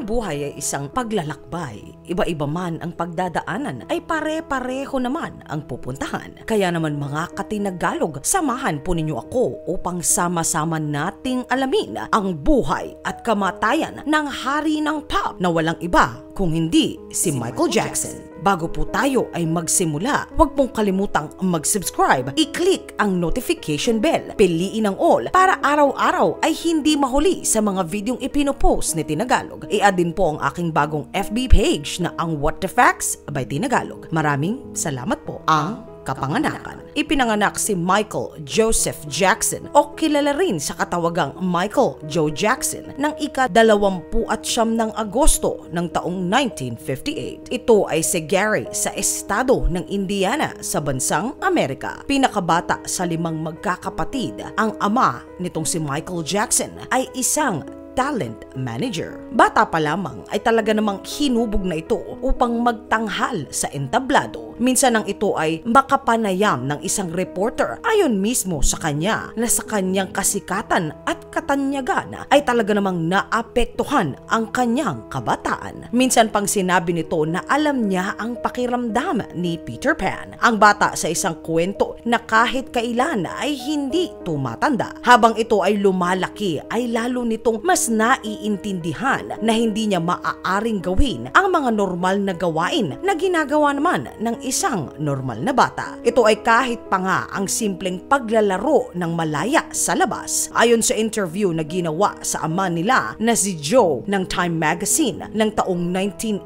Ang buhay ay isang paglalakbay. Iba-iba man ang pagdadaanan ay pare-pareho naman ang pupuntahan. Kaya naman mga katinagalog, samahan po ninyo ako upang sama-sama nating alamin ang buhay at kamatayan ng hari ng pop na walang iba kung hindi si Michael Jackson. Bago po tayo ay magsimula, huwag pong kalimutang mag-subscribe, i-click ang notification bell, piliin ang all para araw-araw ay hindi mahuli sa mga videong ipinopost ni Tinagalog. I-add din po ang aking bagong FB page na ang What the Facts by Tinagalog. Maraming salamat po. Ang kapanganakan. Ipinanganak si Michael Joseph Jackson o kilala rin sa katawagang Michael Joe Jackson ng ika-29 ng Agosto ng taong 1958. Ito ay si Gary sa estado ng Indiana sa bansang Amerika. Pinakabata sa 5 magkakapatid, ang ama nitong si Michael Jackson ay isang talent manager. Bata pa lamang ay talaga namang hinubog na ito upang magtanghal sa entablado. Minsan nang ito ay makapanayam ng isang reporter ayon mismo sa kanya na sa kanyang kasikatan at katanyagan ay talaga namang naapektuhan ang kanyang kabataan. Minsan pang sinabi nito na alam niya ang pakiramdam ni Peter Pan, ang bata sa isang kwento na kahit kailan ay hindi tumatanda. Habang ito ay lumalaki ay lalo nitong mas naiintindihan na hindi niya maaaring gawin ang mga normal na gawain na ginagawa naman ng isang normal na bata. Ito ay kahit pa nga ang simpleng paglalaro ng malaya sa labas. Ayon sa interview na ginawa sa ama nila na si Joe ng Time Magazine ng taong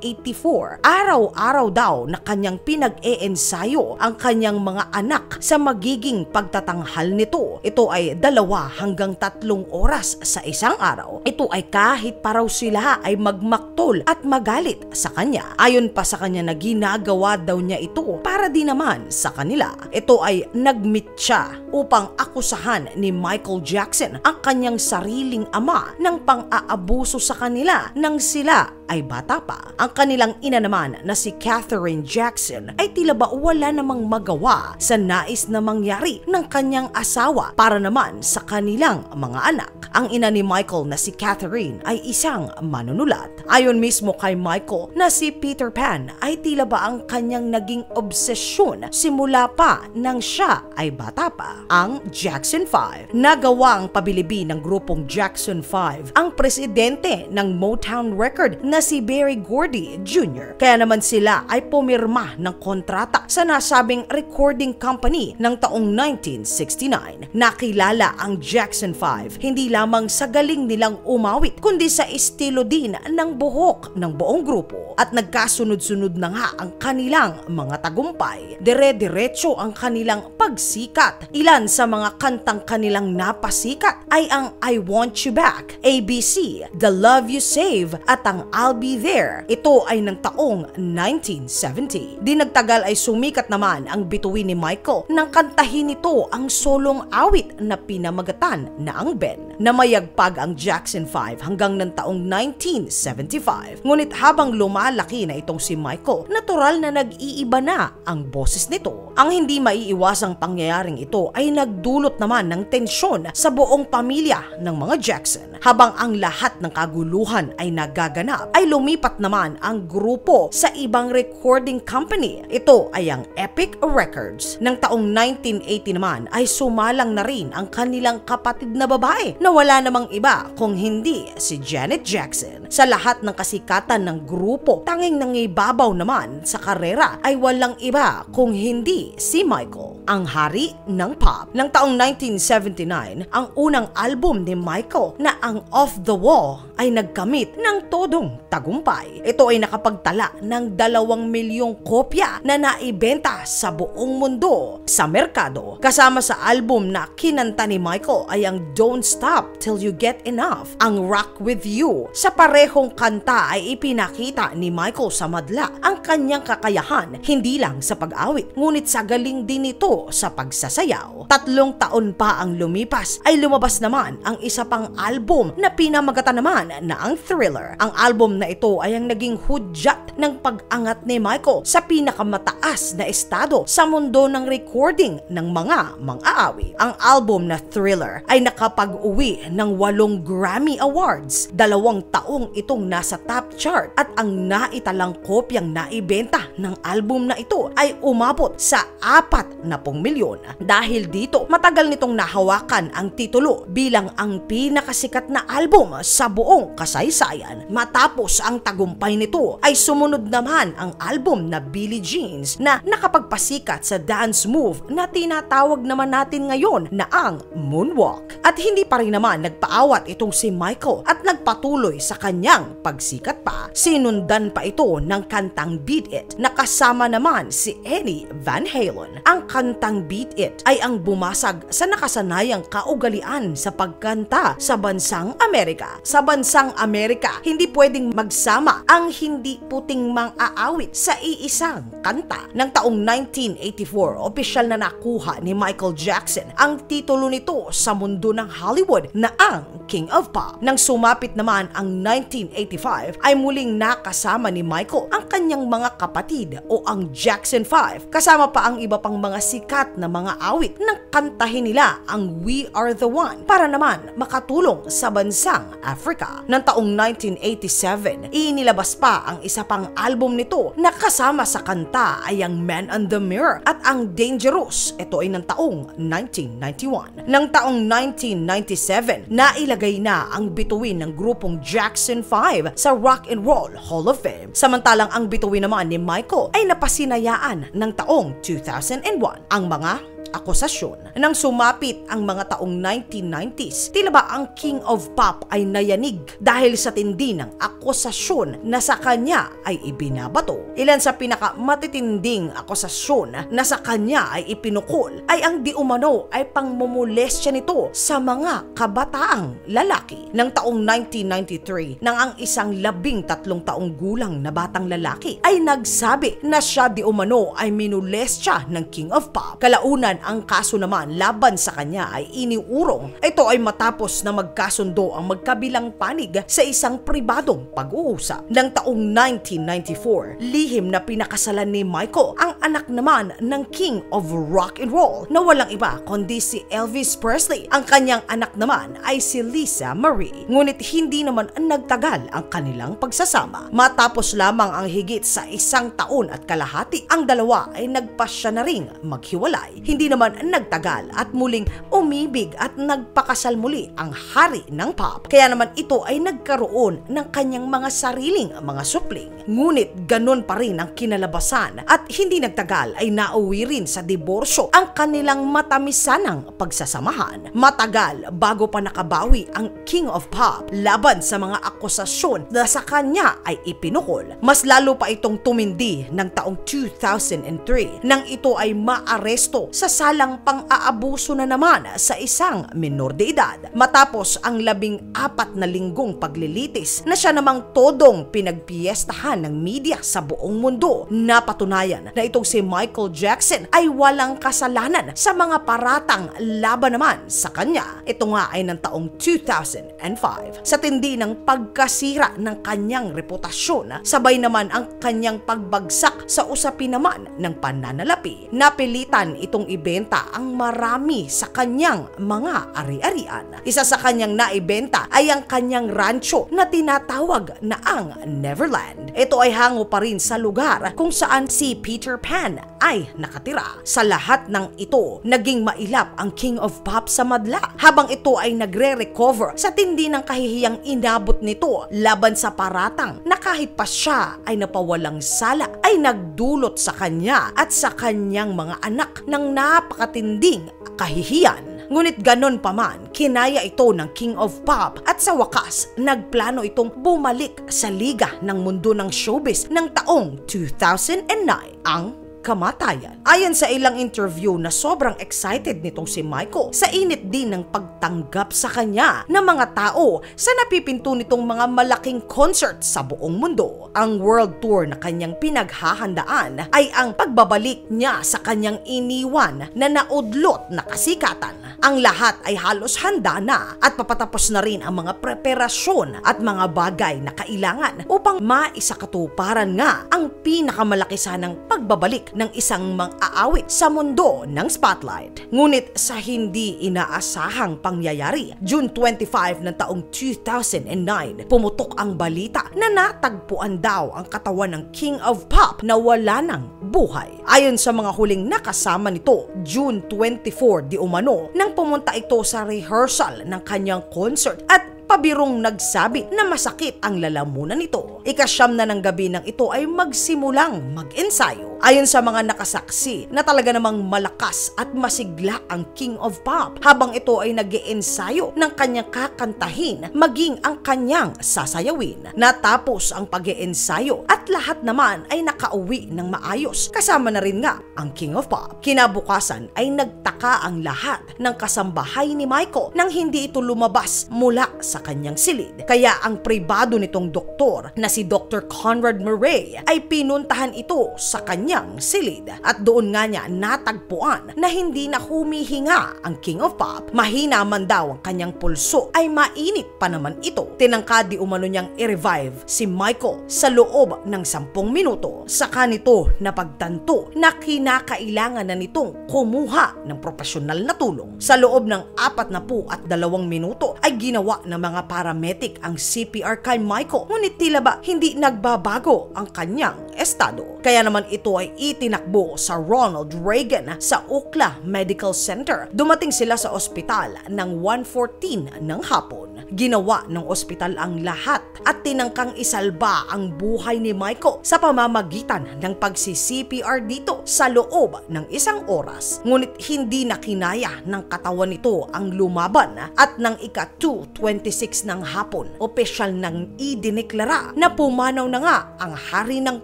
1984, araw-araw daw na kanyang pinag-e-ensayo ang kanyang mga anak sa magiging pagtatanghal nito. Ito ay 2 hanggang 3 oras sa isang araw. Ito ay kahit pa raw sila ay magmaktol at magalit sa kanya. Ayon pa sa kanya na ginagawa daw niya ito para di naman sa kanila. Ito ay nag-meet siya upang akusahan ni Michael Jackson ang kanyang sariling ama ng pang-aabuso sa kanila nang sila ay bata pa. Ang kanilang ina naman na si Catherine Jackson ay tila ba wala namang magawa sa nais na mangyari ng kanyang asawa para naman sa kanilang mga anak. Ang ina ni Michael na si Catherine ay isang manunulat. Ayon mismo kay Michael na si Peter Pan ay tila ba ang kanyang naging obsesyon simula pa nang siya ay bata pa. Ang Jackson 5. Nagawa ang pabilibi ng grupong Jackson 5 ang presidente ng Motown Record na si Berry Gordy Jr. Kaya naman sila ay pumirma ng kontrata sa nasabing recording company ng taong 1969. Nakilala ang Jackson 5 hindi lamang sa galing nilang umawit kundi sa estilo din ng buhok ng buong grupo at nagkasunod-sunod na nga ang kanilang mga tagumpay. Dire-diretso ang kanilang pagsikat. Ilan sa mga kantang kanilang napasikat ay ang I Want You Back, ABC, The Love You Save at ang I'll Be There. Ito ay ng taong 1970. Di nagtagal ay sumikat naman ang bituin ni Michael nang kantahin nito ang solong awit na pinamagatan na ang Ben. Namayagpag ang Jackson 5 hanggang ng taong 1975. Ngunit habang lumalaki na itong si Michael, natural na nag-iiba na ang boses nito. Ang hindi maiiwasang pangyayaring ito ay nagdulot naman ng tensyon sa buong pamilya ng mga Jackson. Habang ang lahat ng kaguluhan ay nagaganap, ay lumipat naman ang grupo sa ibang recording company. Ito ay ang Epic Records. Nang taong 1980 naman ay sumalang na rin ang kanilang kapatid na babae na wala namang iba kung hindi si Janet Jackson. Sa lahat ng kasikatan ng grupo, tanging nangibabaw naman sa karera ay walang iba kung hindi si Michael, ang hari ng pop. Nang taong 1979, ang unang album ni Michael na ang Off the Wall ay nagkamit ng todong tagumpay. Ito ay nakapagtala ng 2 milyong kopya na naibenta sa buong mundo sa merkado. Kasama sa album na kinanta ni Michael ay ang Don't Stop Till You Get Enough, ang Rock With You. Sa parehong kanta ay ipinakita ni Michael sa madla ang kanyang kakayahan hindi lang sa pag-awit ngunit sa galing din ito sa pagsasayaw. 3 taon pa ang lumipas ay lumabas naman ang isa pang album na pinamagatan naman naman na ang Thriller. Ang album na ito ay ang naging hudyat ng pag-angat ni Michael sa pinakamataas na estado sa mundo ng recording ng mga mang-aawit. Ang album na Thriller ay nakapag-uwi ng 8 Grammy Awards. 2 taong itong nasa top chart at ang naitalang kopyang naibenta ng album na ito ay umabot sa 40 milyon. Dahil dito, matagal nitong nahawakan ang titulo bilang ang pinakasikat na album sa buong kasaysayan. Matapos ang tagumpay nito ay sumunod naman ang album na Billie Jeans na nakapagpasikat sa dance move na tinatawag naman natin ngayon na ang Moonwalk. At hindi pa rin naman nagpaawat itong si Michael at nagpatuloy sa kanyang pagsikat pa. Sinundan pa ito ng kantang Beat It na kasama naman si Eddie Van Halen. Ang kantang Beat It ay ang bumasag sa nakasanayang kaugalian sa pagkanta sa bansang Amerika. Sa bansang Amerika, hindi pwedeng magsama ang hindi puting mang-aawit sa iisang kanta. Ng taong 1984, opisyal na nakuha ni Michael Jackson ang titulo nito sa mundo ng Hollywood na ang King of Pop. Nang sumapit naman ang 1985, ay muling nakasama ni Michael ang kanyang mga kapatid o ang Jackson 5. Kasama pa ang iba pang mga sikat na mga awit nang kantahin nila ang We Are The One para naman makatulong sa bansang Africa. Ng taong 1987, inilabas pa ang isa pang album nito na kasama sa kanta ay ang Man on the Mirror at ang Dangerous. Ito ay ng taong 1991. Ng taong 1997, nailagay na ang bituin ng grupong Jackson 5 sa Rock and Roll Hall of Fame. Samantalang ang bituin naman ni Michael ay napasinayaan ng taong 2001. Ang mga akusasyon. Nang sumapit ang mga taong 1990s, tila ba ang King of Pop ay nayanig dahil sa tindi ng akusasyon na sa kanya ay ibinabato. Ilan sa pinakamatitinding akusasyon na sa kanya ay ipinukol ay ang di umano ay pangmumulestya nito sa mga kabataang lalaki. Nang taong 1993, nang ang isang 13 taong gulang na batang lalaki ay nagsabi na siya di umano ay minulestya ng King of Pop. Kalaunan ang kaso naman laban sa kanya ay iniurong. Ito ay matapos na magkasundo ang magkabilang panig sa isang pribadong pag-uusap. Ng taong 1994, lihim na pinakasalan ni Michael ang anak naman ng King of Rock and Roll na walang iba kundi si Elvis Presley. Ang kanyang anak naman ay si Lisa Marie. Ngunit hindi naman nagtagal ang kanilang pagsasama. Matapos lamang ang higit sa 1 taon at kalahati, ang dalawa ay nagpasya na ring maghiwalay. Hindi naman nagtagal at muling umibig at nagpakasal muli ang hari ng pop. Kaya naman ito ay nagkaroon ng kanyang mga sariling mga supling. Ngunit ganon pa rin ang kinalabasan at hindi nagtagal ay nauwi rin sa diborsyo ang kanilang matamisanang pagsasamahan. Matagal bago pa nakabawi ang King of Pop laban sa mga akusasyon na sa kanya ay ipinukol. Mas lalo pa itong tumindi ng taong 2003 nang ito ay maaresto sa salang pang-aabuso na naman sa isang minor de edad. Matapos ang 14 na linggong paglilitis na siya namang todong pinagpiestahan ng media sa buong mundo, napatunayan na itong si Michael Jackson ay walang kasalanan sa mga paratang laban naman sa kanya. Ito nga ay ng taong 2005. Sa tindi ng pagkasira ng kanyang reputasyon, sabay naman ang kanyang pagbagsak sa usapin naman ng pananalapi. Napilitan itong ibenta ang marami sa kanyang mga ari-arian. Isa sa kanyang naibenta ay ang kanyang rancho na tinatawag na ang Neverland. Ito ay hango pa rin sa lugar kung saan si Peter Pan ay nakatira. Sa lahat ng ito, naging mailap ang King of Pop sa madla habang ito ay nagre-recover sa tindi ng kahihiyang inabot nito laban sa paratang na kahit pa siya ay napawalang sala ay nagdulot sa kanya at sa kanyang mga anak ng napakatinding kahihiyan. Ngunit ganon pa man, kinaya ito ng King of Pop at sa wakas, nagplano itong bumalik sa liga ng mundo ng showbiz ng taong 2009, ang kamatayan. Ayon sa ilang interview na sobrang excited nitong si Michael sa init din ng pagtanggap sa kanya ng mga tao sa napipinto nitong mga malaking concert sa buong mundo. Ang world tour na kanyang pinaghahandaan ay ang pagbabalik niya sa kanyang iniwan na naudlot na kasikatan. Ang lahat ay halos handa na at papatapos na rin ang mga preparasyon at mga bagay na kailangan upang maisakatuparan nga ang pinakamalaki sanang pagbabalik ng isang mang-aawit sa mundo ng spotlight. Ngunit sa hindi inaasahang pangyayari, June 25 ng taong 2009, pumutok ang balita na natagpuan daw ang katawan ng King of Pop na wala ng buhay. Ayon sa mga huling nakasama nito, June 24 di umano nang pumunta ito sa rehearsal ng kanyang concert at pabirong nagsabi na masakit ang lalamunan nito. Ika-9 na ng gabi nang ito ay magsimulang mag-ensayo. Ayon sa mga nakasaksi na talaga namang malakas at masigla ang King of Pop habang ito ay nag-iensayo ng kanyang kakantahin maging ang kanyang sasayawin. Natapos ang pag-iensayo at lahat naman ay nakauwi ng maayos kasama na rin nga ang King of Pop. Kinabukasan ay nagtaka ang lahat ng kasambahay ni Michael nang hindi ito lumabas mula sa kanyang silid. Kaya ang pribado nitong doktor na si Dr. Conrad Murray ay pinuntahan ito sa kanyang silid at doon nga niya natagpuan na hindi na humihinga ang King of Pop. Mahina man daw ang kanyang pulso ay mainit pa naman ito. Tinangka di umano niyang i-revive si Michael sa loob ng 10 minuto. Saka nito napagtanto na kinakailangan na nitong kumuha ng profesional na tulong. Sa loob ng 42 minuto ay ginawa ng mga paramedic ang CPR kay Michael, ngunit tila ba hindi nagbabago ang kanyang estado. Kaya naman ito ay itinakbo sa Ronald Reagan sa UCLA Medical Center. Dumating sila sa ospital ng 1:14 ng hapon. Ginawa ng ospital ang lahat at tinangkang isalba ang buhay ni Michael sa pamamagitan ng pagsi-CPR dito sa loob ng 1 oras. Ngunit hindi na kinaya ng katawan nito ang lumaban at ng ika-2:26 ng hapon, opisyal nang idineklara na pumanaw na nga ang hari ng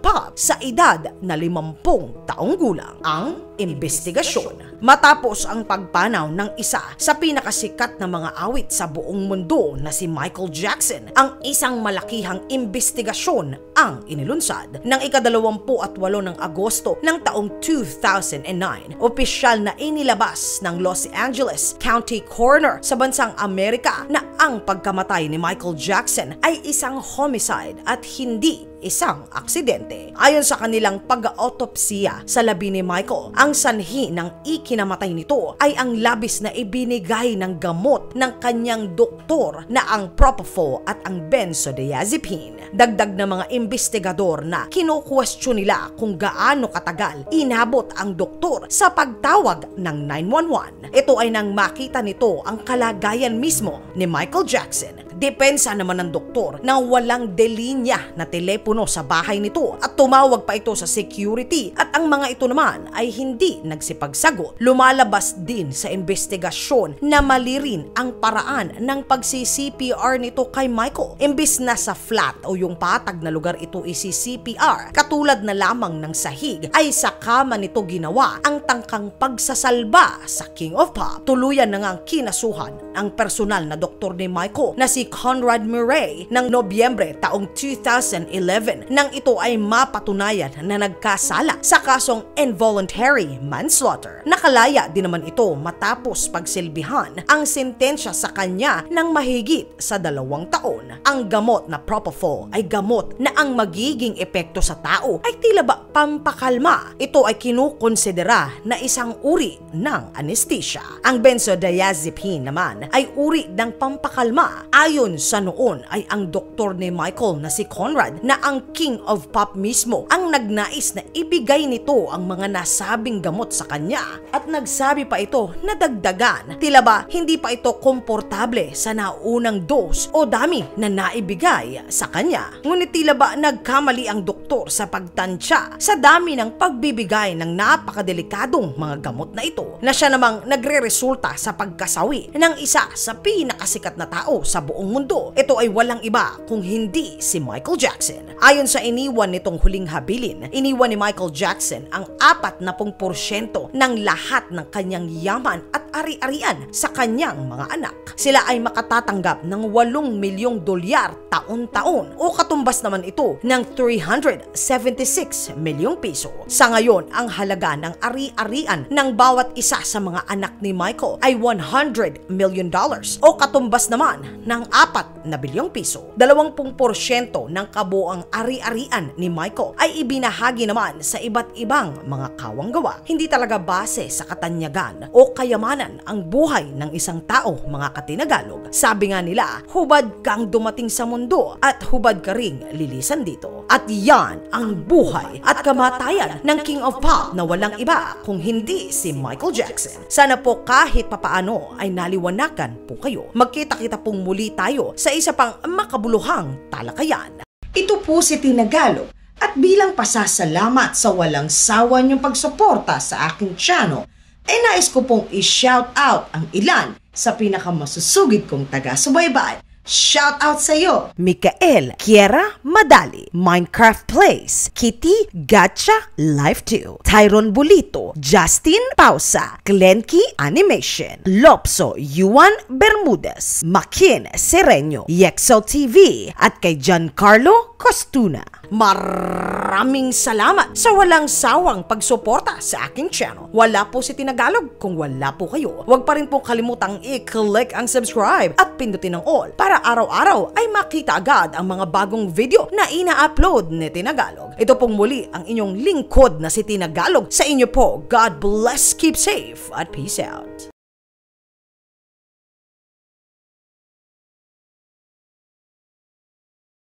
pop sa edad na 50 taong gulang. Ang imbestigasyon. Matapos ang pagpanaw ng isa sa pinakasikat na mga awit sa buong mundo na si Michael Jackson, ang isang malakihang imbestigasyon ang inilunsad. Ng ika-28 ng Agosto ng taong 2009, opisyal na inilabas ng Los Angeles County Coroner sa bansang Amerika na ang pagkamatay ni Michael Jackson ay isang homicide at hindi isang aksidente. Ayon sa kanilang pag-autopsiya sa labi ni Michael, ang sanhi ng ikinamatay nito ay ang labis na ibinigay ng gamot ng kanyang doktor na ang Propofol at ang benzodiazepine. Dagdag na mga investigador na kino-question nila kung gaano katagal inabot ang doktor sa pagtawag ng 911. Ito ay nang makita nito ang kalagayan mismo ni Michael Jackson. Depensa naman ng doktor na walang delinya na telepono sa bahay nito at tumawag pa ito sa security at ang mga ito naman ay hindi nagsipagsagot. Lumalabas din sa investigasyon na mali rin ang paraan ng pagsi-CPR nito kay Michael. Imbis na sa flat o yung patag na lugar ito isi-CPR, katulad na lamang ng sahig, ay sa kama nito ginawa ang tangkang pagsasalba sa King of Pop. Tuluyan na ngang kinasuhan ang personal na doktor ni Michael na si Conrad Murray ng Nobyembre taong 2011 nang ito ay mapatunayan na nagkasala sa kasong involuntary manslaughter. Nakalaya din naman ito matapos pagsilbihan ang sentensya sa kanya ng mahigit sa 2 taon. Ang gamot na Propofol ay gamot na ang magiging epekto sa tao ay tila ba pampakalma. Ito ay kinukonsidera na isang uri ng anesthesia. Ang benzodiazepine naman ay uri ng pampakalma. Ayon sa noon ay ang doktor ni Michael na si Conrad na ang King of Pop mismo ang nagnais na ibigay nito ang mga nasabing gamot sa kanya at nagsabi pa ito na dagdagan. Tila ba hindi pa ito komportable sa naunang dose o dami na naibigay sa kanya. Ngunit tila ba nagkamali ang doktor sa pagtansya sa dami ng pagbibigay ng napakadelikadong mga gamot na ito na siya namang nagre-resulta sa pagkasawi ng isa sa pinakasikat na tao sa buong buong mundo. Ito ay walang iba kung hindi si Michael Jackson. Ayon sa iniwan nitong huling habilin, iniwan ni Michael Jackson ang 40% ng lahat ng kanyang yaman at ari-arian sa kanyang mga anak. Sila ay makatatanggap ng 8 milyong dolyar taon-taon o katumbas naman ito ng 376 milyong piso. Sa ngayon, ang halaga ng ari-arian ng bawat isa sa mga anak ni Michael ay $100 million o katumbas naman ng 4 na bilyong piso. 20% ng kabuang ari-arian ni Michael ay ibinahagi naman sa iba't ibang mga kawanggawa. Hindi talaga base sa katanyagan o kayamanan ang buhay ng isang tao, mga katinagalog. Sabi nga nila, hubad kang dumating sa mundo at hubad ka ring lilisan dito. At yan ang buhay at kamatayan ng King of Pop na walang iba kung hindi si Michael Jackson. Sana po kahit papaano ay naliwanagan po kayo. Magkita-kita pong muli tayo sa isa pang makabuluhang talakayan. Ito po si Tinagalog at bilang pasasalamat sa walang sawa niyong pagsuporta sa aking channel, ay nais ko pong i-shout out ang ilan sa pinakamasusugid kong taga-subaybay. Shout out sa iyo, Mikael, Kiera, Madali, Minecraft Plays, Kitty, Gacha, Life 2, Tyron Bulito, Justin Pausa, Glenky Animation, Lopso, Yuan Bermudez, Makin Sereño, Yexo TV, at kay Giancarlo Costuna. Maraming salamat sa walang sawang pagsuporta sa aking channel. Wala po si Tinagalog kung wala po kayo. Huwag pa rin po kalimutang i-click ang subscribe at pindutin ang all para araw-araw ay makita agad ang mga bagong video na ina-upload ni Tinagalog. Ito pong muli ang inyong lingkod na si Tinagalog. Sa inyo po, God bless, keep safe, at peace out.